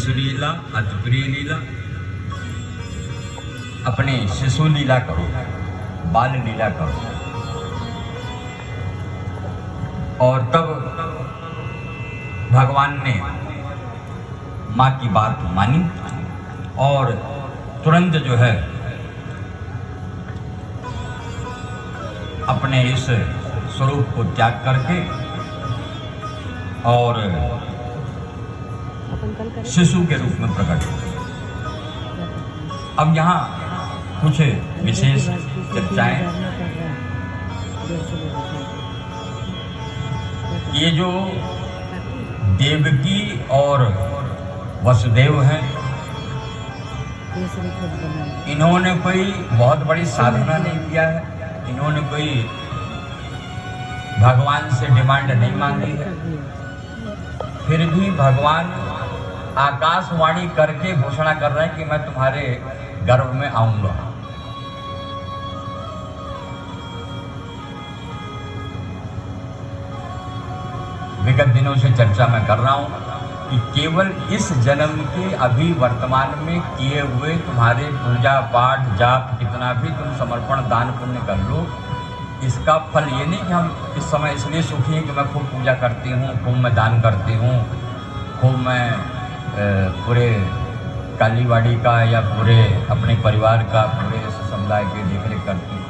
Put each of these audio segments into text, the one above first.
शिशु लीला, अति प्रिय लीला, अपने शिशु लीला करो, बाल लीला करो। और तब भगवान ने माँ की बात मानी और तुरंत जो है अपने इस स्वरूप को त्याग करके और शिशु के रूप में प्रकट हुए। अब यहाँ कुछ विशेष चर्चाएं, ये जो देवकी और वसुदेव हैं, इन्होंने कोई बहुत बड़ी साधना नहीं किया है, इन्होंने कोई भगवान से डिमांड नहीं मांगी है, फिर भी भगवान आकाशवाणी करके घोषणा कर रहे हैं कि मैं तुम्हारे गर्भ में आऊंगा। विगत दिनों से चर्चा मैं कर रहा हूं कि केवल इस जन्म के अभी वर्तमान में किए हुए तुम्हारे पूजा पाठ जाप कितना भी तुम समर्पण दान पुण्य कर लो, इसका फल ये नहीं कि हम इस समय इसलिए सुखी हैं कि मैं खूब पूजा करती हूँ, खूब मैं दान करती हूँ, खूब मैं पूरे कालीवाड़ी का या पूरे अपने परिवार का, पूरे समुदाय की देखरेख करती हूँ।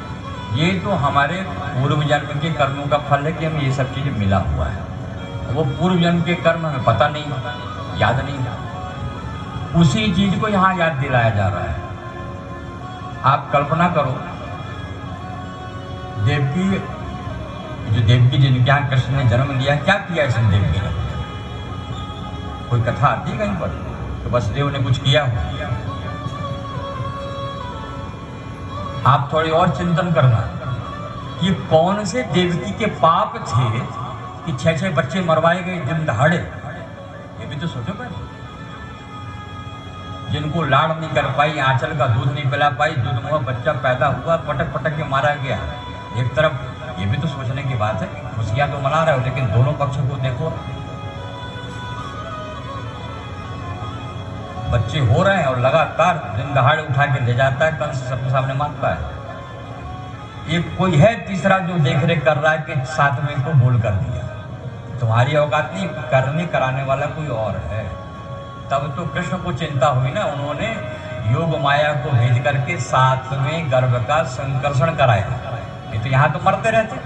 ये तो हमारे पूर्व जन्म के कर्मों का फल है कि हमें ये सब चीज़ मिला हुआ है। वो पूर्व जन्म के कर्म हमें पता नहीं, याद नहीं, उसी चीज को यहाँ याद दिलाया जा रहा है। आप कल्पना करो, देवकी जिनके यहाँ कृष्ण ने जन्म लिया, क्या किया इसने देवकी ने? कोई कथा आती है कहीं पर तो वसुदेव ने कुछ किया हो? आप थोड़ी और चिंतन करना कि कौन से देवकी के पाप थे कि 6-6 बच्चे मरवाए गए दिन दहाड़े। ये भी तो सोचो पहले, जिनको लाड़ नहीं कर पाई, आंचल का दूध नहीं पिला पाई, दूध मुँह बच्चा पैदा हुआ, पटक पटक के मारा गया। एक तरफ ये भी तो सोचने की बात है, खुशियां तो मना रहे हो लेकिन दोनों पक्षों को देखो। बच्चे हो रहे हैं और लगातार दिन दहाड़े उठा के ले जाता है, कंस सबके सामने मारता है। एक कोई है तीसरा जो देख रेख कर रहा है कि 7वें को बोल कर दिया, तुम्हारी औकात नहीं, करने कराने वाला कोई और है। तब तो कृष्ण को चिंता हुई ना, उन्होंने योग माया को भेज करके 7वें गर्भ का संकर्षण कराया। ये तो यहाँ तो मरते रहते,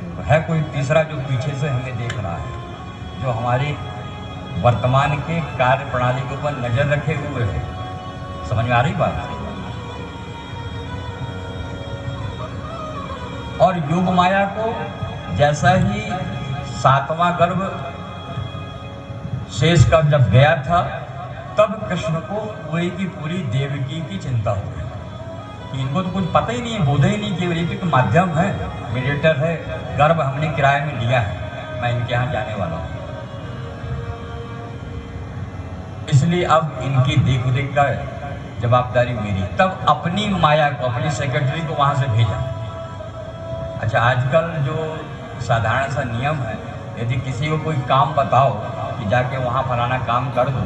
तो है कोई तीसरा जो पीछे से हमें देख रहा है, जो हमारी वर्तमान के कार्य प्रणाली के ऊपर नजर रखे हुए है। समझ में आ रही बात? और योग माया को जैसा ही 7वां गर्भ शेष का जब गया था, तब कृष्ण को पूरी की पूरी देवकी की चिंता हो गई कि इनको तो कुछ पता ही नहीं, बोध ही नहीं कि ये तो माध्यम है, मीडिएटर है, गर्भ हमने किराए में लिया है, मैं इनके यहाँ जाने वाला हूँ। इसलिए अब इनकी देख रेख का जवाबदारी मेरी। तब अपनी माया को, अपनी सेक्रेटरी को वहाँ से भेजा। अच्छा, आजकल जो साधारण सा नियम है, यदि किसी को कोई काम बताओ कि जाके वहाँ फलाना काम कर दो,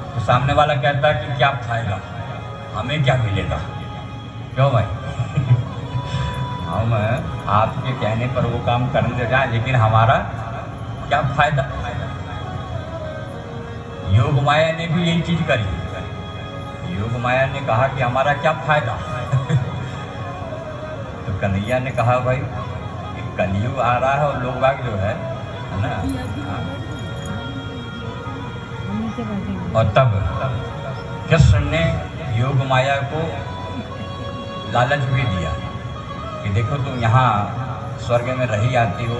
तो सामने वाला कहता है कि क्या खाएगा, हमें क्या मिलेगा? क्यों भाई? हम आपके कहने पर वो काम करने दे जाए, लेकिन हमारा क्या फायदा? योग माया ने भी यही चीज करी। योग माया ने कहा कि हमारा क्या फायदा? तो कन्हैया ने कहा भाई कलयुग आ रहा है और लोग बाग जो है ना, और तब कृष्ण ने योग माया को लालच भी दिया कि देखो तुम यहाँ स्वर्ग में रही आती हो,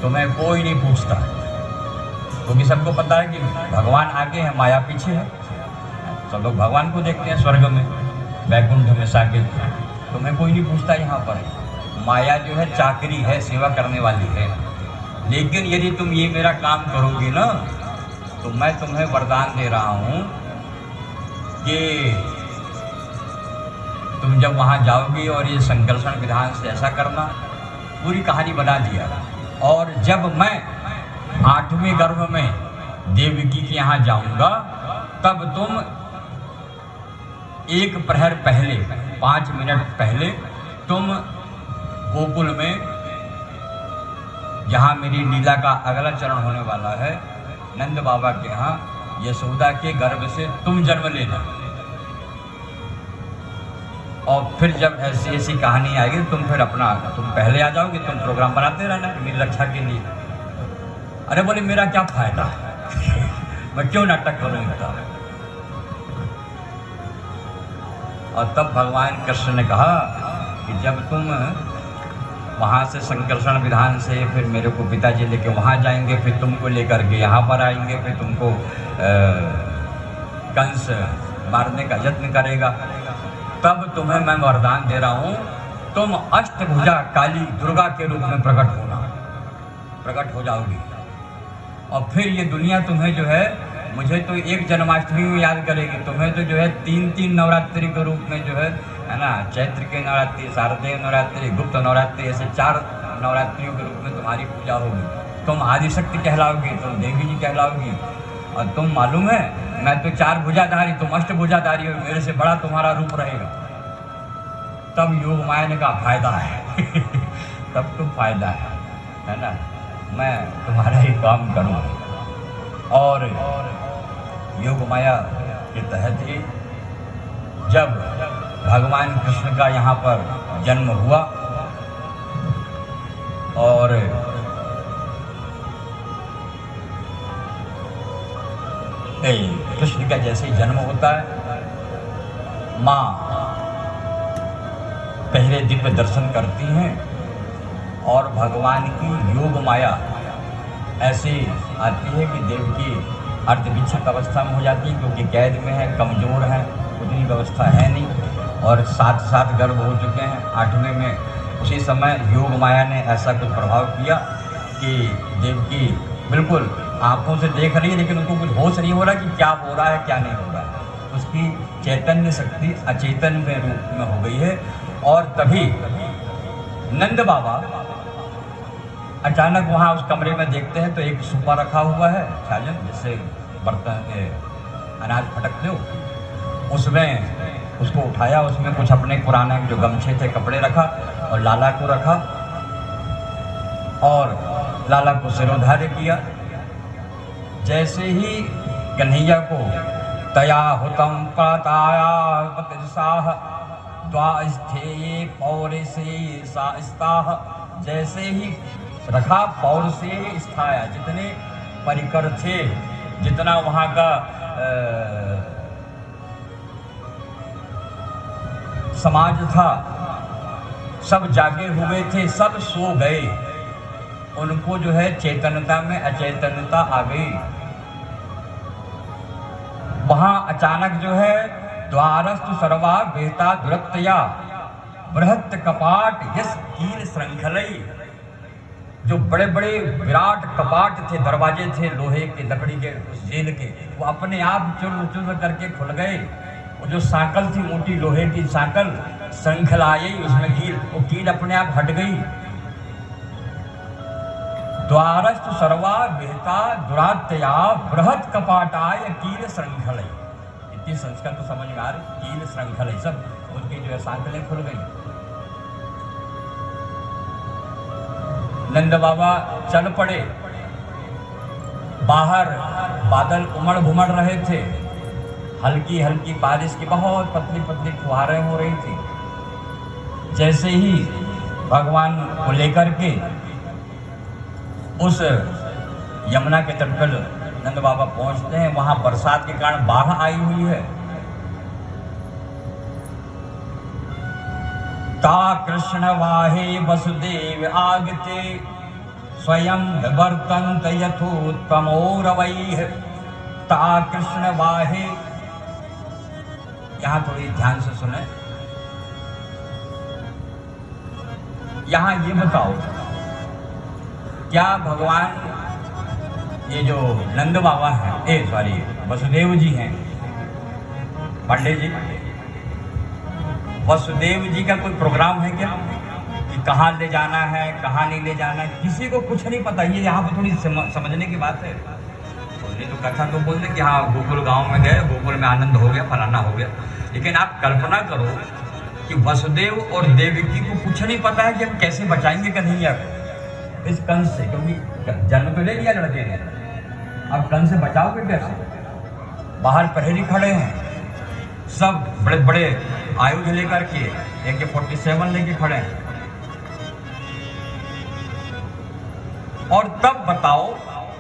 तुम्हें कोई नहीं पूछता, क्योंकि सबको पता है कि भगवान आगे है, माया पीछे है। तो लोग भगवान को देखते हैं स्वर्ग में, वैकुंठ में साकेत, तुम्हें कोई नहीं पूछता। यहाँ पर माया जो है चाकरी है, सेवा करने वाली है। लेकिन यदि तुम ये मेरा काम करोगे ना, तो मैं तुम्हें वरदान दे रहा हूँ कि तुम जब वहाँ जाओगी और ये संकर्षण विधान से ऐसा करना, पूरी कहानी बना दिया। और जब मैं 8वें गर्भ में देवकी के यहाँ जाऊँगा, तब तुम 1 प्रहर पहले, 5 मिनट पहले तुम गोकुल में, जहाँ मेरी लीला का अगला चरण होने वाला है, नंद बाबा के यहाँ यशोदा के गर्भ से तुम जन्म लेना। और फिर जब ऐसी ऐसी कहानी आएगी तुम फिर अपना, तुम पहले आ जाओगे, तुम प्रोग्राम बनाते रहना मेरी रक्षा के लिए। अरे बोले मेरा क्या फायदा है मैं क्यों नाटक करूँ इतना। और तब भगवान कृष्ण ने कहा कि जब तुम वहाँ से संकर्षण विधान से फिर मेरे को पिताजी लेके वहाँ जाएंगे, फिर तुमको लेकर के यहाँ पर आएंगे, फिर तुमको कंस मारने का यत्न करेगा, तब तुम्हें मैं वरदान दे रहा हूँ, तुम अष्टभुजा काली दुर्गा के रूप में प्रकट हो जाओगी। और फिर ये दुनिया तुम्हें जो है, मुझे तो एक जन्माष्टमी में याद करेगी, तुम्हें तो जो है 3 नवरात्रि के रूप में जो है ना, चैत्र के नवरात्रि, शारदीय नवरात्रि, गुप्त नवरात्रि, ऐसे 4 नवरात्रियों के रूप में तुम्हारी पूजा होगी। तुम आदिशक्ति कहलाओगी, तुम देवी जी कहलाओगी। और तुम मालूम है मैं तो 4 भुजाधारी, तुम अष्टभुजाधारी हो, मेरे से बड़ा तुम्हारा रूप रहेगा। तब योग माया ने कहा फायदा है तब तुम फायदा है ना, मैं तुम्हारा ही काम करूँगा। और योग माया के तहत ही जब भगवान कृष्ण का यहाँ पर जन्म हुआ, और कृष्ण का जैसे ही जन्म होता है, माँ पहले दिव्य दर्शन करती हैं और भगवान की योग माया ऐसी आती है कि देवकी अर्धविच्छिन्न अवस्था में हो जाती है, क्योंकि कैद में है, कमज़ोर है, उतनी व्यवस्था है नहीं, और 7 गर्भ हो चुके हैं, 8वें में उसी समय योग माया ने ऐसा कुछ प्रभाव किया कि देवकी बिल्कुल आंखों से देख रही है, लेकिन उनको कुछ होश नहीं हो रहा कि क्या हो रहा है क्या नहीं हो रहा है। उसकी चैतन्य शक्ति अचेतन में रूप में हो गई है। और तभी नंद बाबा अचानक वहाँ उस कमरे में देखते हैं तो एक सूपा रखा हुआ है, छाजन जिससे बर्तन के अनाज फटकते हो, उसमें उसको उठाया, उसमें कुछ अपने पुराने जो गमछे थे कपड़े रखा और लाला को रखा और लाला को सिरोधार्य किया। जैसे ही कन्हैया को तया हुतम पताया पतिसाह द्वास्थे पौर से सास्ताह, जैसे ही रखा पौर से स्थाया, जितने परिकर थे, जितना वहाँ का समाज था, सब जागे हुए थे, सब सो गए, उनको जो है चेतनता में अचेतनता आ गई। वहाँ अचानक जो है द्वारस्तु सर्वा बेहता दुरत्तया बृहत् कपाट यस कील श्रृंखलई, जो बड़े बड़े विराट कपाट थे, दरवाजे थे लोहे के, लकड़ी के, उस जेल के, वो अपने आप चुर चुर करके खुल गए। वो जो सांकल थी, मोटी लोहे की सांकल, श्रृंखलाई उसमें कील, वो कील अपने आप हट गई। द्वारस्तु सर्वा बेहता दुरात्तया बृहत् कपाटाय कील श्रृंखलई, इतनी संस्कृत तो समझ में आ रही, कील श्रृंखलई, सब उनकी जो है सांकलें खुल गई। नंद बाबा चल पड़े, बाहर बादल उमड़ घुमड़ रहे थे, हल्की हल्की बारिश की बहुत पतली पतली फुहारें हो रही थी। जैसे ही भगवान को लेकर के उस यमुना के तट पर नंद बाबा पहुंचते हैं, वहां बरसात के कारण बाढ़ आई हुई है। ता कृष्ण वाहे वसुदेव आगते स्वयं वर्तन्त यथोत्तमोरवैः। ता कृष्ण वाहे, यहाँ थोड़ी ध्यान से सुने, यहाँ ये बताओ क्या भगवान ये जो नंद बाबा हैं, वसुदेव जी हैं, पंडित जी, वसुदेव जी का कोई प्रोग्राम है क्या कि कहाँ ले जाना है, कहाँ नहीं ले जाना है? किसी को कुछ नहीं पता। ये यहाँ पर थोड़ी समझने की बात है। नहीं तो कथा तो बोल दे कि हाँ गोकुल गांव में गए, गोकुल में आनंद हो गया, फलाना हो गया। लेकिन आप कल्पना करो कि वसुदेव और देवकी को कुछ नहीं पता है कि हम कैसे बचाएंगे कन्हैया को इस कंस से, क्योंकि जन्म तो ले लिया लड़के ने, अब कंस से बचाओगे कैसे? बाहर प्रहरी खड़े हैं, सब बड़े बड़े आयुध लेकर के, AK-47 लेके खड़े हैं। और तब बताओ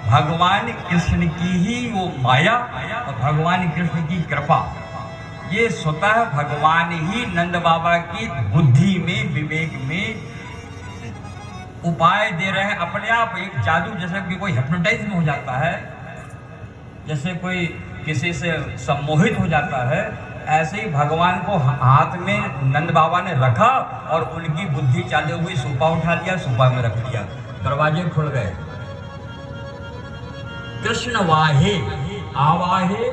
भगवान कृष्ण की ही वो माया और भगवान कृष्ण की कृपा, ये स्वतः भगवान ही नंद बाबा की बुद्धि में, विवेक में उपाय दे रहे हैं अपने आप। एक जादू, जैसे कि कोई हिप्नोटाइज हो जाता है, जैसे कोई किसी से सम्मोहित हो जाता है, ऐसे ही भगवान को हाथ में नंद बाबा ने रखा और उनकी बुद्धि चालू हुई, सूपा उठा लिया, सूपा में रख दिया, दरवाजे खुल गए। कृष्ण वाहे आवाहे,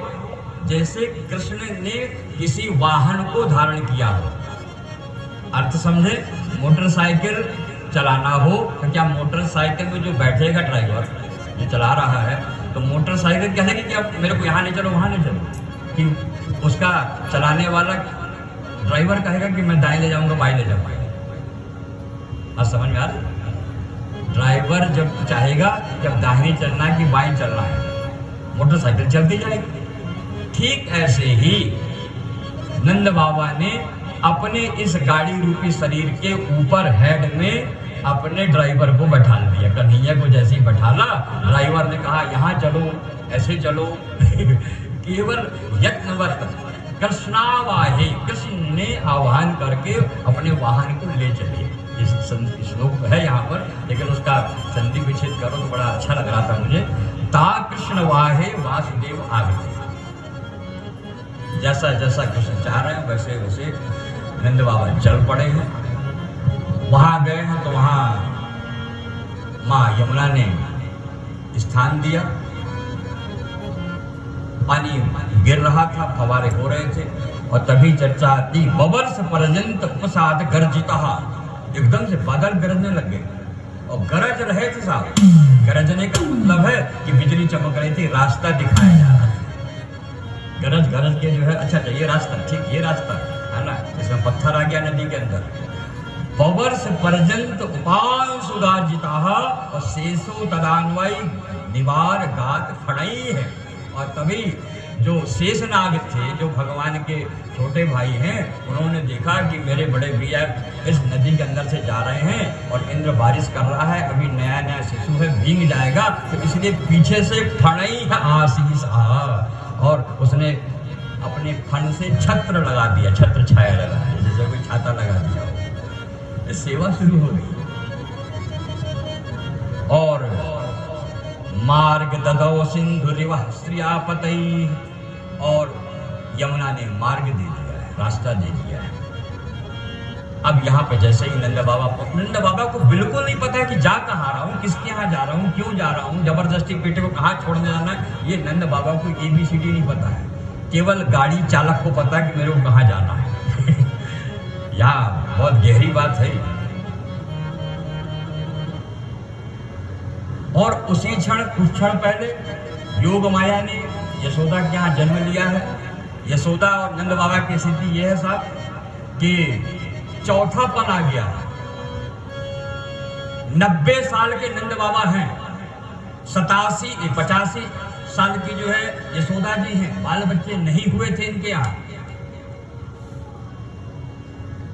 जैसे कृष्ण ने किसी वाहन को धारण किया हो। अर्थ समझे? मोटरसाइकिल चलाना हो तो क्या मोटरसाइकिल में जो बैठेगा ड्राइवर जो चला रहा है, तो मोटरसाइकिल कहेगी कि अब मेरे को यहाँ नहीं चलो, वहाँ नहीं चलो, कि उसका चलाने वाला ड्राइवर कहेगा कि मैं दाएं ले जाऊंगा, बाएं ले जाऊंगा। आज समझ में आ रहा? ड्राइवर जब चाहेगा कि अब दाहिनी चलना है कि बाएं चलना है, मोटरसाइकिल चलती जाएगी। ठीक ऐसे ही नंद बाबा ने अपने इस गाड़ी रूपी शरीर के ऊपर हेड में अपने ड्राइवर को बैठा दिया। कन्हैया को जैसे ही बैठाला, ड्राइवर ने कहा यहाँ चलो, ऐसे चलो। केवल यत्नवत कृष्णावाहे, कृष्ण ने आह्वान करके अपने वाहन को ले चले। इस श्लोक है यहाँ पर, लेकिन उसका संधि विच्छेद करो तो बड़ा अच्छा लग रहा था मुझे। ता कृष्ण वाहे वासुदेव आगे, जैसा जैसा कृष्ण चाह रहे हैं वैसे वैसे नंद बाबा चल पड़े हैं। वहां गए हैं तो वहां माँ यमुना ने स्थान दिया, पानी गिर रहा था, फवारे हो रहे थे, और तभी चर्चा आती बवर्ष पर्यंत प्रसाद गर्जिता, एकदम से बादल गरजने लग गए और गरज रहे थे साहब। गरजने का मतलब है कि बिजली चमक रही थी, रास्ता दिखाया जा रहा था। गरज गरज के जो है, अच्छा ये रास्ता, ठीक ये रास्ता है ना, इसमें पत्थर आ गया नदी के अंदर। पवर्ष पर्यंत उपान सुदार्जिता और शेषो तदान्वयी निवार गात फड़ई है। और तभी जो शेषनाग थे, जो भगवान के छोटे भाई हैं, उन्होंने देखा कि मेरे बड़े भैया इस नदी के अंदर से जा रहे हैं और इंद्र बारिश कर रहा है, अभी नया नया शिशु है, भीग जाएगा, तो इसलिए पीछे से फड़ई है आशीष आ, और उसने अपने फन से छत्र लगा दिया, छत्र छाया लगा दिया, जैसे कोई छाता लगा दिया हो। सेवा शुरू हो गई और मार्ग ददौ सिंधु रिवह श्रियापतई, और यमुना ने मार्ग दे दिया है, रास्ता दे दिया है। अब यहाँ पे जैसे ही नंद बाबा को बिल्कुल नहीं पता है कि जा कहाँ रहा हूँ, किसके यहाँ जा रहा हूँ, क्यों जा रहा हूँ, जबरदस्ती बेटे को कहाँ छोड़ने जाना है, ये नंद बाबा को ABCD नहीं पता है। केवल गाड़ी चालक को पता है कि मेरे को कहाँ जाना है। यहाँ बहुत गहरी बात है। और उसी क्षण, कुछ क्षण पहले योग माया ने यशोदा के यहाँ जन्म लिया है। यशोदा और नंद बाबा की स्थिति यह है साहब कि चौथापन आ गया। 90 साल के नंद बाबा हैं, 85 साल की जो है यशोदा जी हैं, बाल बच्चे नहीं हुए थे इनके यहाँ।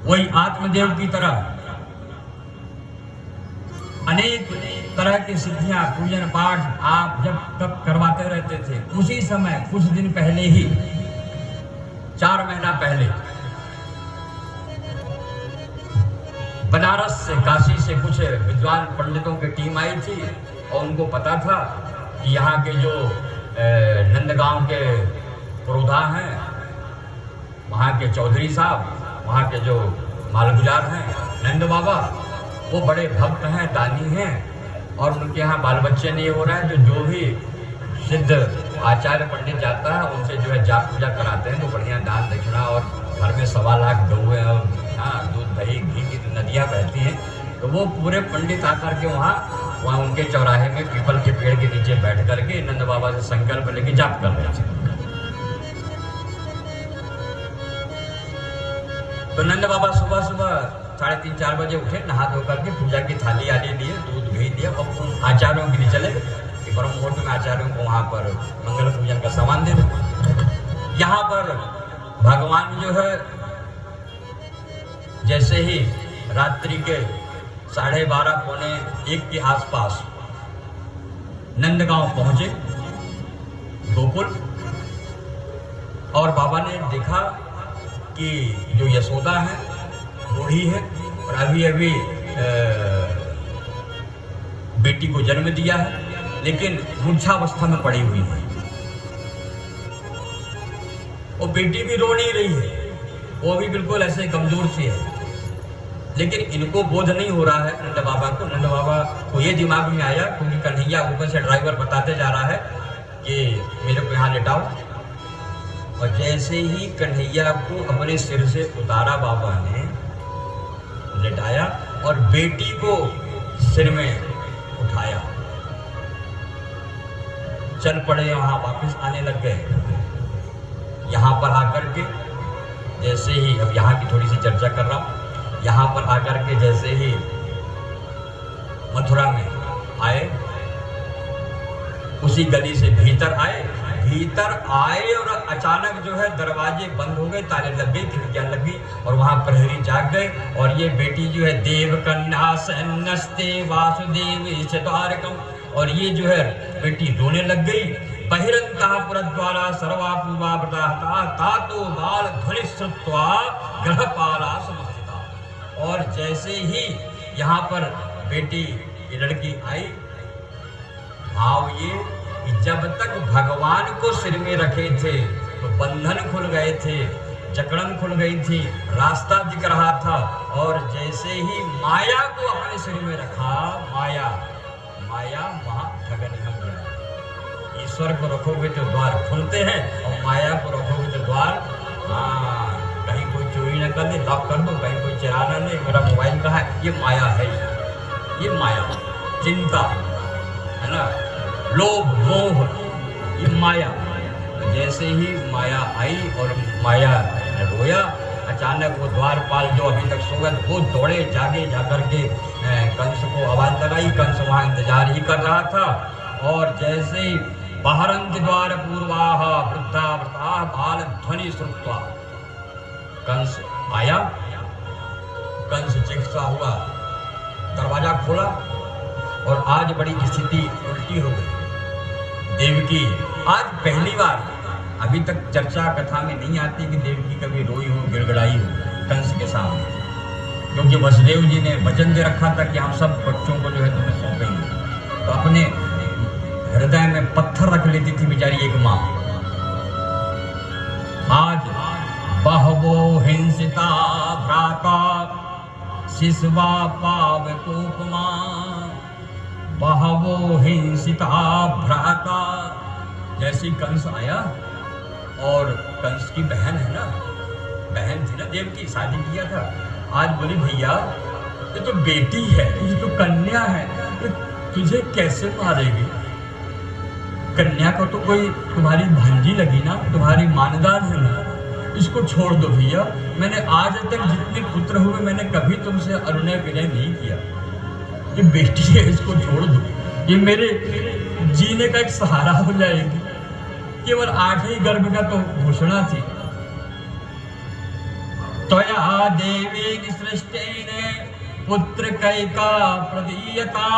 वही आत्मदेव की तरह अनेक तरह की सिद्धियां, पूजन पाठ आप जब तब करवाते रहते थे। उसी समय कुछ दिन पहले ही, 4 महीना पहले, बनारस से, काशी से कुछ विद्वान पंडितों की टीम आई थी और उनको पता था कि यहाँ के जो नंदगांव के पुरोधा हैं, वहाँ के चौधरी साहब, वहाँ के जो मालगुजार हैं नंद बाबा, वो बड़े भक्त हैं, दानी हैं, और उनके यहाँ बाल बच्चे नहीं हो रहा है। जो भी सिद्ध आचार्य पंडित जाता है उनसे जो है जाप पूजा कराते हैं, तो बढ़िया दान दक्षिणा, और घर में 1.25 लाख गौएं और दूध दही घी की नदियाँ बहती हैं, तो वो पूरे पंडित आकर के वहाँ वहाँ उनके चौराहे में पीपल के पेड़ के नीचे बैठ करके नंद बाबा से संकल्प लेके जाप कर रहे थे। तो नंद बाबा सुबह सुबह 3:30-4 बजे उठे, नहा धो करके पूजा की थाली आली लिए, दूध भेज दिया और आचार्यों के लिए चले गए। परम मुहूर्त में आचार्यों को वहाँ पर मंगल पूजन का सामान दे दो। यहाँ पर भगवान जो है जैसे ही रात्रि के 12:30 पौने 1 के आसपास नंदगांव पहुंचे गोकुल, और बाबा ने देखा कि जो यशोदा है बूढ़ी है और अभी अभी बेटी को जन्म दिया है, लेकिन मूर्छावस्था में पड़ी हुई है। वो बेटी भी रो नहीं रही है, वो भी बिल्कुल ऐसे कमजोर सी है, लेकिन इनको बोध नहीं हो रहा है नंद बाबा को। नंद बाबा को ये दिमाग में आया, क्योंकि कन्हैया ऊपर से ड्राइवर बताते जा रहा है कि मेरे को यहाँ लेटाओ, और जैसे ही कन्हैया को अपने सिर से उतारा बाबा ने, लेटाया और बेटी को सिर में उठाया, चल पड़े, वहां वापस आने लग गए। यहाँ पर आकर के जैसे ही, अब यहाँ की थोड़ी सी चर्चा कर रहा हूँ, यहाँ पर आकर के जैसे ही मथुरा में आए, उसी गली से भीतर आए और अचानक जो है दरवाजे बंद हो गए, ताले लग गए, खिड़कियां लग गई, और वहां प्रहरी जाग गए। और ये बेटी जो है देव कन्या सन्नस्ते वासुदेव चतुर्कम, और ये जो है बेटी रोने लग गई। बहिरंतः पुरद्वारा सर्वा पूर्वा व्रता तातो बाल ध्वनि श्रुत्वा ग्रहपाला समस्ता। और जैसे ही यहाँ पर बेटी की लड़की आई, भाव ये कि जब तक भगवान को सिर में रखे थे तो बंधन खुल गए थे, जकड़न खुल गई थी, रास्ता दिख रहा था, और जैसे ही माया को अपने सिर में रखा, माया वहां ठगन हम गया। ईश्वर को रखोगे तो द्वार खुलते हैं, और माया को रखोगे तो द्वार, कहीं कोई चोरी न कर दे, लॉक कर दो, कहीं कोई चरा न ले, मेरा मोबाइल कहाँ है, ये माया है, ये माया, चिंता है ना, लोभ मोह, ये माया। जैसे ही माया आई और माया ने रोया, अचानक वो द्वारपाल जो अभी तक सो गए वो दौड़े, जागे, जाकर के कंस को आवाज लगाई। कंस वहां इंतजार ही कर रहा था, और जैसे ही बहरंत द्वार पूर्वाह वृद्धा व्रता बाल ध्वनि श्रुत्वा, कंस आया, कंस चिकित्सा हुआ, दरवाजा खोला, और आज बड़ी स्थिति उल्टी हो गई। देवकी आज पहली बार, अभी तक चर्चा कथा में नहीं आती कि देवकी कभी रोई हो, गिड़गिड़ाई हो कंस के सामने, क्योंकि वसुदेव जी ने वचन दे रखा था कि हम सब बच्चों को जो है तुम्हें सौंपेंगे। तो अपने हृदय में पत्थर रख लेती थी बेचारी एक माँ। आज बहवो हिंसिता भ्राता शिशवा पावकोपमा, बहवो हिंसिता भ्राता। जैसी कंस आया, और कंस की बहन है ना, बहन थी ना देव की, शादी किया था, आज बोली भैया ये तो बेटी है, ये तो कन्या है, ये तुझे कैसे मारेगी? कन्या को तो कोई तुम्हारी भांजी लगी ना, तुम्हारी मानदार है ना, इसको छोड़ दो भैया। मैंने आज तक जितने पुत्र हुए मैंने कभी तुमसे अनुनय विनय नहीं किया, ये बेटी है, इसको छोड़ दो, ये मेरे जीने का एक सहारा हो जाएगी। केवल 8वें गर्भ का तो घोषणा थी। त्वया देवी सृष्टेन पुत्र कैका प्रदीयता,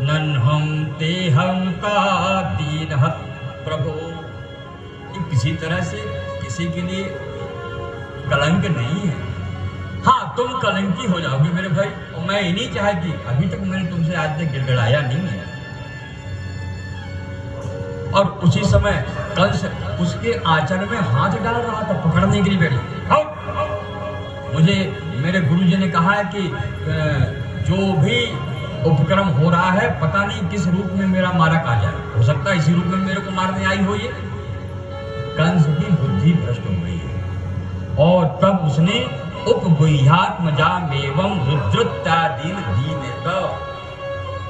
नन्हं तेहं का दीनः प्रभो। ये किसी तरह से किसी के लिए कलंक नहीं है। हाँ, तुम कलंकी हो जाओगे मेरे भाई, और मैं ये नहीं चाहती, अभी तक मैंने तुमसे आज तक गिड़गिड़ाया नहीं है। और उसी समय कंस उसके आंचल में हाथ डाल रहा था, पकड़ने के लिए बैठी। मुझे मेरे गुरुजी ने कहा है कि जो भी उपक्रम हो रहा है, पता नहीं किस रूप में मेरा मारक आ जाए, हो सकता है इसी रूप में मेरे को मारने आई हो। ये कंस की बुद्धि भ्रष्ट हो गई है, और तब उसने उपगुह्यात्मजामेवं रुद्रोत्तादीन दीनेत।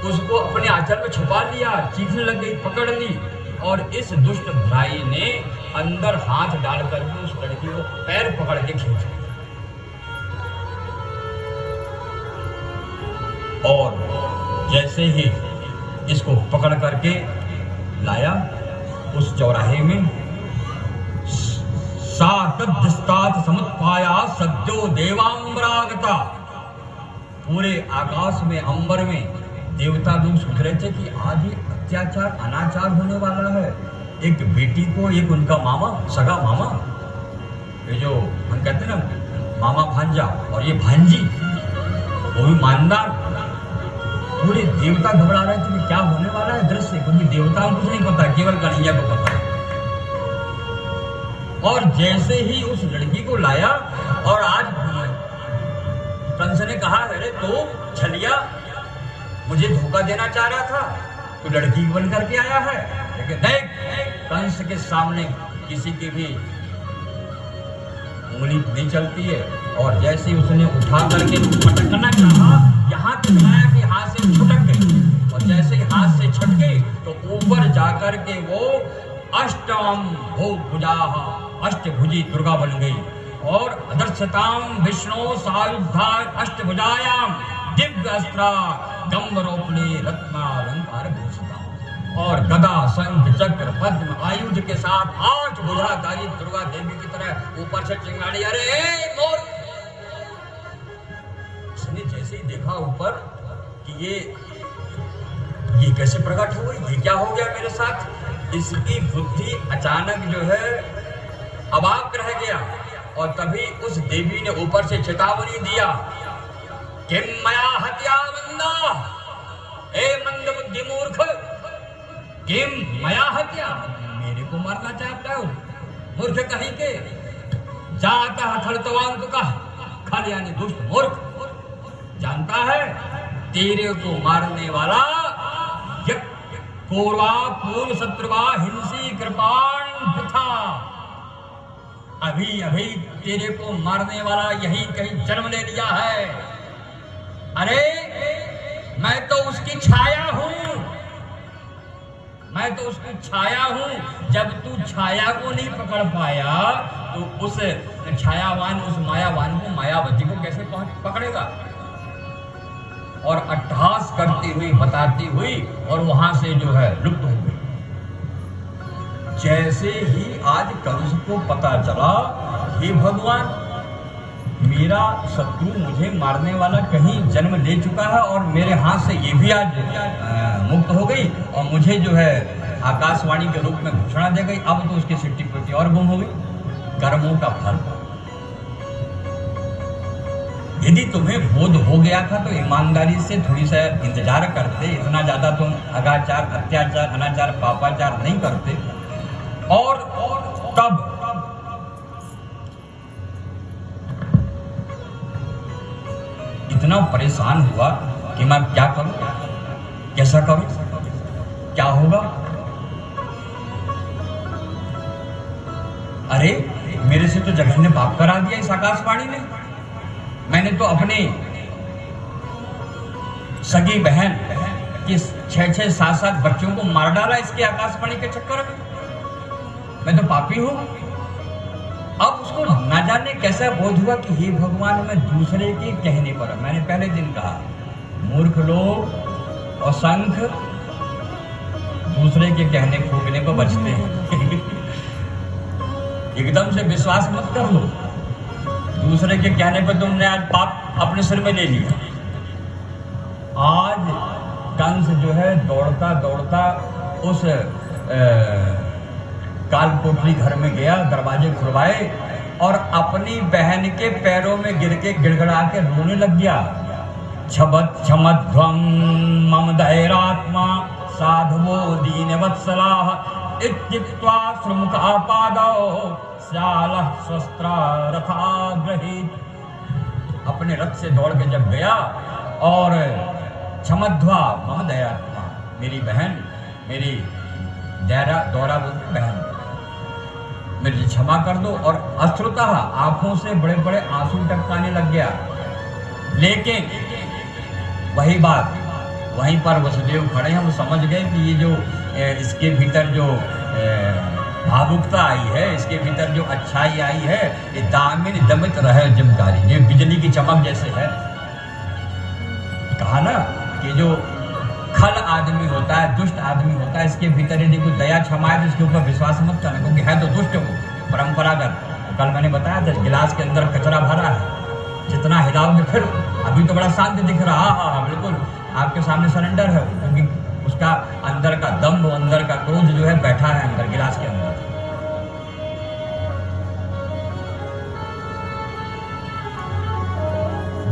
उसको अपने आंचल में छुपा लिया, चीखने लग गई, पकड़ ली, और इस दुष्ट भाई ने अंदर हाथ डाल करके उस लड़की को पैर पकड़ के खींच लिया। और जैसे ही इसको पकड़ करके लाया उस चौराहे में, सातद्दिस्तात समुत्पाया सद्यो देवांबरागता। पूरे आकाश में, अंबर में देवता लोग सोच रहे थे कि आज ये अत्याचार अनाचार होने वाला है। एक बेटी को एक उनका मामा, सगा मामा, ये जो हम कहते हैं ना मामा भांजा, और ये भांजी वो भी मानदार। पूरे देवता घबरा रहे थे कि क्या होने वाला है दृश्य, क्योंकि देवताओं को कुछ नहीं पता, केवल कन्हैया को पता है। और जैसे ही उस लड़की को लाया, और आज कंस ने कहा, अरे तो छलिया, मुझे धोखा देना चाह रहा था, तो लड़की बन करके आया है। लेकिन देख, कंस के सामने किसी की भी उंगली नहीं चलती है। और जैसे उसने उठा करके पटकना चाहा, यहाँ तक लाया कि हाथ से छुटक गई, और जैसे ही हाथ से छट गई तो ऊपर जाकर के वो अष्टम भुजा, अष्टभुजी दुर्गा बन गई। और अदर्शताम विष्णु सायुधा अष्टभुजायाम दिव्य अस्त्रा गंभरोपणे रत्नालंकार भूषिता। और गदा, शंख, चक्र, पद्म, आयुध के साथ 8 भुजाधारी दुर्गा देवी की तरह ऊपर से चिंगाड़ी, अरे मोर। उसने जैसे ही देखा ऊपर कि ये कैसे प्रकट हो गई, ये क्या हो गया मेरे साथ, इसकी बुद्धि अचानक जो है अवाक रह गया। और तभी उस देवी ने ऊपर से चेतावनी दिया, किम मया हत्या मंदा, ए मंद बुद्धि मूर्ख, किम मया हत्या, मेरे को मारना चाहता हो मूर्ख कहीं के। जाता खड़तवान तो कहा, खल यानी दुष्ट मूर्ख, जानता है तेरे को मारने वाला कोरवा पूर्व शत्रुवा हिंसी कृपाण था। अभी अभी तेरे को मारने वाला यही कहीं जन्म ले लिया है। अरे मैं तो उसकी छाया हूं, मैं तो उसकी छाया हूं। जब तू छाया को नहीं पकड़ पाया तो उस छायावान, उस मायावान को, मायावती को कैसे पकड़ेगा। और अट्टहास करती हुई, बताती हुई, और वहां से जो है लुप्त हो गई। जैसे ही आज कंस को पता चला, हे भगवान, मेरा शत्रु, मुझे मारने वाला कहीं जन्म ले चुका है, और मेरे हाथ से ये भी आज मुक्त हो गई, और मुझे जो है आकाशवाणी के रूप में घोषणा दे गई। अब तो उसकी सिट्टी पिट्टी और गुम हो गई। कर्मों का फल। यदि तुम्हें बोध हो गया था तो ईमानदारी से थोड़ी सा इंतजार करते, इतना ज्यादा तुम अगाचार, अत्याचार, अनाचार, पापाचार नहीं करते। और तब इतना परेशान हुआ कि मैं क्या करूं, कैसा करूं, क्या होगा। अरे मेरे से तो जघन्य पाप करा दिया इस आकाशवाणी ने। मैंने तो अपने सगी बहन के 6-6, 7-7 बच्चों को मार डाला इसके आकाशवाणी के चक्कर में। मैं तो पापी हूं। अब उसको न जाने कैसा बोध हुआ कि हे भगवान, मैं दूसरे के कहने पर, मैंने पहले दिन कहा, मूर्ख लोग और शंख दूसरे के कहने फूकने पर बचते हैं। एकदम से विश्वास मत कर लो। दूसरे के कहने पर तुमने आज पाप अपने सिर में ले लिया। आज कंस जो है दौड़ता दौड़ता उस कालकोठरी घर में गया, दरवाजे खुलवाए, और अपनी बहन के पैरों में गिर के गिड़गड़ा के रोने लग गया। छबत छमध्वम मम धैरात्मा साधवो दीनवत्सलाः इत्युक्त्वा श्रुमुखापादौ स्यालः स्वस्त्रा रथाग्रहीत। अपने रथ से दौड़ के जब गया, और छमध्वा मम दयात्मा, मेरी बहन, मेरी दौरा बहन, मेरी क्षमा कर दो। और अश्रुतः आंखों से बड़े बड़े आंसू टपकाने लग गया। लेकिन वही बात, वहीं पर वसुदेव खड़े हैं, वो समझ गए कि ये जो इसके भीतर जो भावुकता आई है, इसके भीतर जो अच्छाई आई है, ये दामिन दमित रहे जिमकारी, ये बिजली की चमक जैसे है। कहा ना कि जो खल आदमी होता है, दुष्ट आदमी होता है, इसके भीतर यदि कोई दया क्षमा है तो इसके ऊपर विश्वास मत करना, क्योंकि है तो दुष्ट वो परंपरागत। कल मैंने बताया था गिलास के अंदर कचरा भरा है, जितना हिलाओगे फिर अभी तो बड़ा शांत दिख रहा। हाँ, बिल्कुल आपके सामने सरेंडर है, क्योंकि उसका अंदर का दम्भ, अंदर का क्रोध जो है बैठा है अंदर गिलास के अंदर।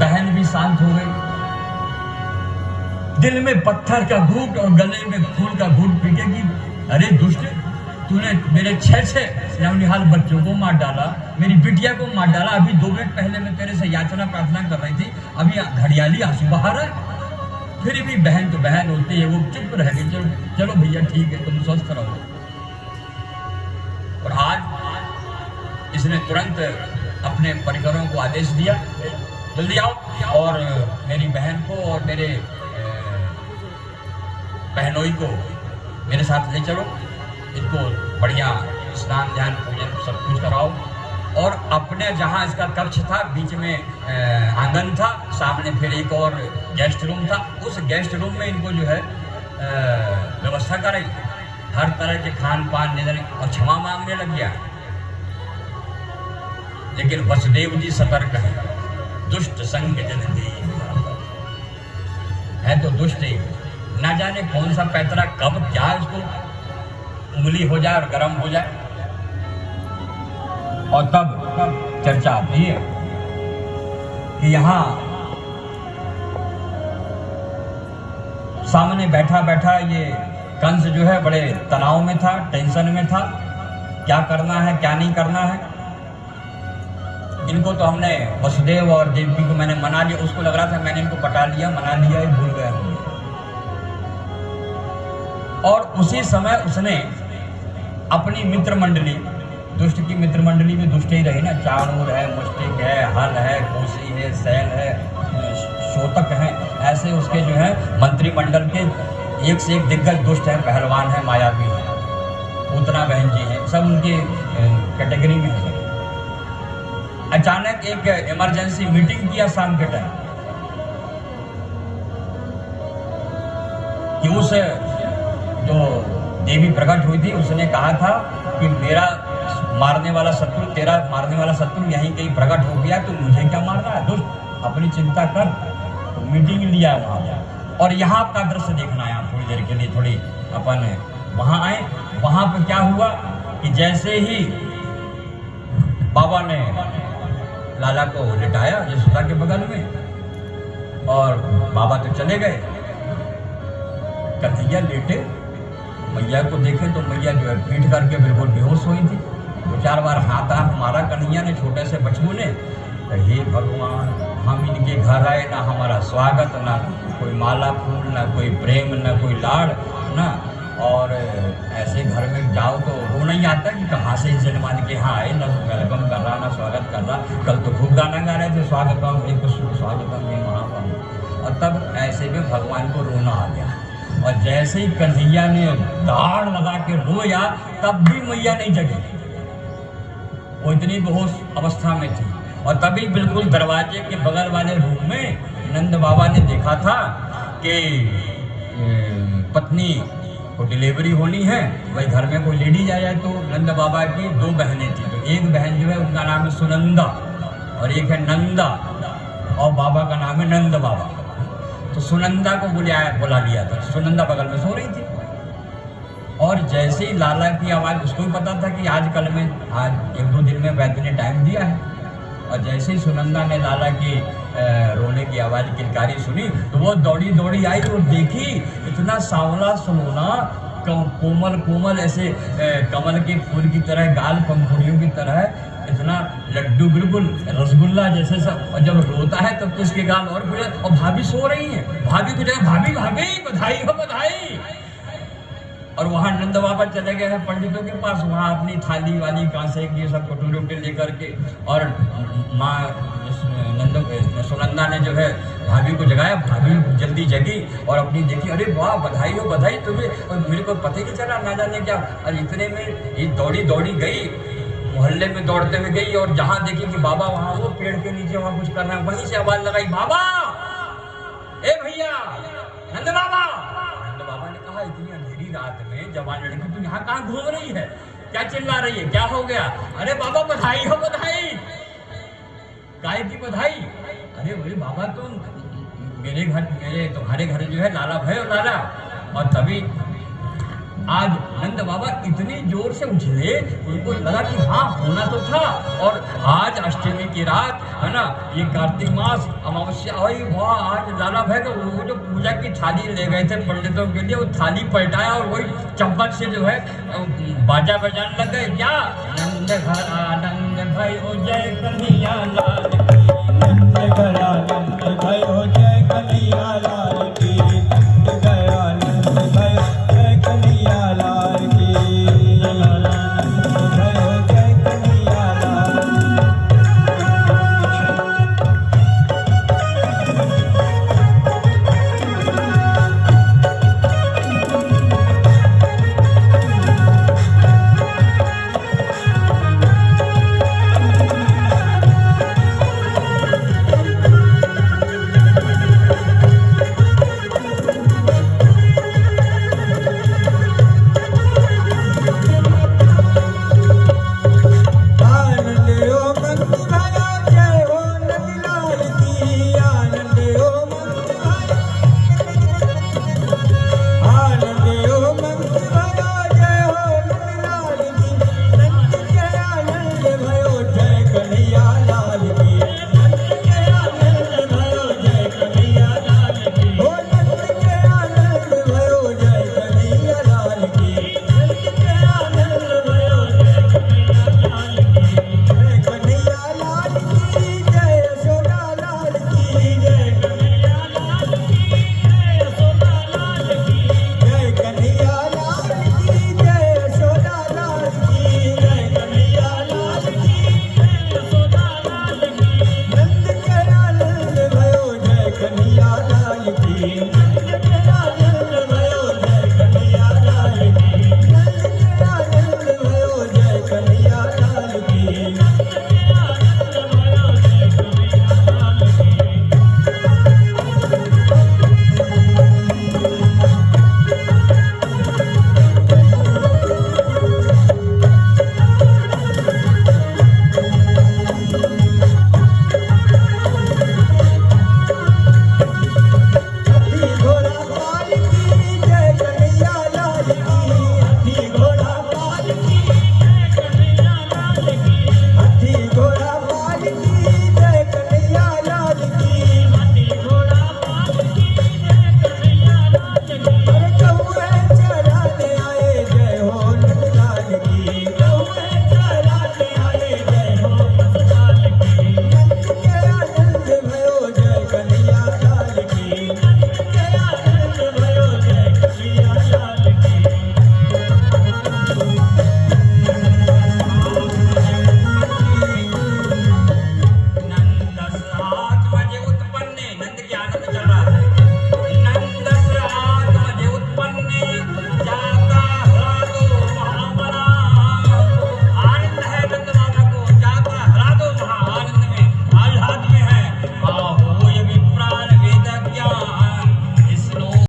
बहन भी शांत हो गई, दिल में पत्थर का घूंट और गले में खून का घूंट पीटेगी। अरे दुष्ट, तूने मेरे 6 नवनिहाल बच्चों को मार डाला, मेरी बिटिया को मार डाला। अभी 2 मिनट पहले मैं तेरे से याचना प्रार्थना कर रही थी, अभी घड़ियाली आंसू बहा रहा है। फिर भी बहन तो बहन होती है, वो चुप रह गई। चलो चलो भैया ठीक है, तुम स्वस्थ रहो। और आज इसने तुरंत अपने परिकरों को आदेश दिया, जल्दी आओ और मेरी बहन को और मेरे बहनोई को मेरे साथ ले चलो, इनको बढ़िया स्नान ध्यान पूजन सब कुछ कराओ। और अपने जहाँ इसका कक्ष था, बीच में आंगन था, सामने फिर एक और गेस्ट रूम था, उस गेस्ट रूम में इनको जो है व्यवस्था कराई, हर तरह के खान पान निधन, और क्षमा मांगने लग गया। लेकिन वसुदेव जी सतर्क है, दुष्ट संग जन देव है तो दुष्ट ही, ना जाने कौन सा पैतरा कब क्या इसको उंगली हो जाए और गर्म हो जाए। और तब चर्चा आती है कि यहाँ सामने बैठा बैठा ये कंस जो है बड़े तनाव में था, टेंशन में था, क्या करना है क्या नहीं करना है। इनको तो हमने वसुदेव और देवकी को मैंने मना लिया, उसको लग रहा था मैंने इनको पटा लिया, मना लिया, ये भूल गया हमने। और उसी समय उसने अपनी मित्र मंडली, दुष्ट की मित्र मंडली में दुष्ट ही रही ना, चाणूर है, मुष्टिक है, हल है, कोसी है, सैल है, शोतक है, ऐसे उसके जो है मंत्रिमंडल के एक से एक दिग्गज दुष्ट हैं, पहलवान है, मायावी है, पूतना बहन जी हैं, सब उनके कैटेगरी में है। अचानक एक इमरजेंसी मीटिंग किया शाम के टाइम कि उस जो देवी प्रकट हुई थी उसने कहा था कि मेरा मारने वाला शत्रु, तेरा मारने वाला शत्रु यहीं कहीं प्रकट हो गया, तो मुझे क्या मारना है दुष्ट, अपनी चिंता कर। तो मीटिंग लिया वहाँ, और यहाँ का दृश्य देखना है आप थोड़ी देर के लिए, थोड़ी अपन वहाँ आए। वहाँ पर क्या हुआ कि जैसे ही बाबा ने लाला को लिटाया यशोदा के बगल में, और बाबा तो चले गए, कन्हैया लेटे, मैया को देखे तो मैया जो है पीठ करके बिल्कुल बेहोश हुई थी। 2-4 बार हाथ मारा कन्हैया ने, छोटे से बच्चों ने। हे भगवान, हम इनके घर आए, ना हमारा स्वागत, ना कोई माला फूल, ना कोई प्रेम, ना कोई लाड़ ना, और ऐसे घर में जाओ तो वो नहीं आता कि कहाँ से इज्जत मान के यहाँ आए, ना वेलकम कर रहा, ना स्वागत कर रहा। कल तो खूब गाना गा रहे थे, स्वागतम एक स्वागतम ये महाप्रभु। और तब ऐसे में भगवान को रोना आ गया, और जैसे ही कन्हैया ने दाढ़ लगा के रोया, तब भी मैया नहीं जगी, वो इतनी बेहोश अवस्था में थी। और तभी बिल्कुल दरवाजे के बगल वाले रूम में नंद बाबा ने देखा था कि पत्नी को डिलीवरी होनी है, वही घर में कोई लेडीज आ जाए। तो नंद बाबा की 2 बहनें थी, तो एक बहन जो है उनका नाम है सुनंदा और एक है नंदा, और बाबा का नाम है नंद बाबा। तो सुनंदा को बुला लिया था, सुनंदा बगल में सो रही थी। और जैसे ही लाला की आवाज़, उसको भी पता था कि आज कल में, आज 1-2 दिन में वैद्य ने टाइम दिया है, और जैसे ही सुनंदा ने लाला की रोने की आवाज़, किलकारी सुनी, तो वो दौड़ी दौड़ी आई और देखी इतना सांवला सुनोना, कोमल कोमल ऐसे कमल के फूल की तरह, गाल पंखुड़ियों की तरह, इतना लड्डू बिल्कुल रसगुल्ला जैसे सब। और जब रोता है तब तो इसके गाल और खुले, और भाभी सो रही हैं, भाभी को जाए, भाभी भाभी बधाई हो बधाई। और वहाँ नंद बाबा चले गए हैं पंडितों के पास, वहाँ अपनी थाली वाली कांसे की सब कटोरे उटोरे लेकर के, और माँ सुनंदा ने जो है भाभी को जगाया। भाभी जल्दी जगी और अपनी देखी, अरे वाह बधाई हो बधाई तुम्हें, और मेरे को पता ही नहीं चला, ना जाने क्या। और इतने में ये दौड़ी दौड़ी गई, मोहल्ले में दौड़ते हुए गई, और जहाँ देखी कि बाबा वहाँ वो पेड़ के नीचे वहाँ कुछ कर रहे हैं, वहीं से आवाज लगाई, बाबा ए भैया नंद बाबा। नंद बाबा ने कहा, इतनी अंधेरी रात में जवान लड़की तू यहाँ कहाँ घूम रही है, क्या चिल्ला रही है, क्या हो गया? अरे बाबा बधाई हो बधाई। काय की बधाई? अरे बोले बाबा तुम मेरे तुम्हारे घर जो है लाला भाई और लाला। और तभी आज नंद बाबा इतनी जोर से उछले, उनको लगा कि हाँ होना तो था। और आज अष्टमी की रात है ना, ये कार्तिक मास अमावस्या हुई, वाह आज लाला भाई को वो जो पूजा की थाली ले गए थे पंडितों के लिए, वो थाली पलटाया और वही चंपक से जो है बाजा बजाने लग गए। क्या नंद घर आनंद भाई ओ जय कन्हैया लाल, नंद घर आनंद भाई ओ जय कन्हैया लाल।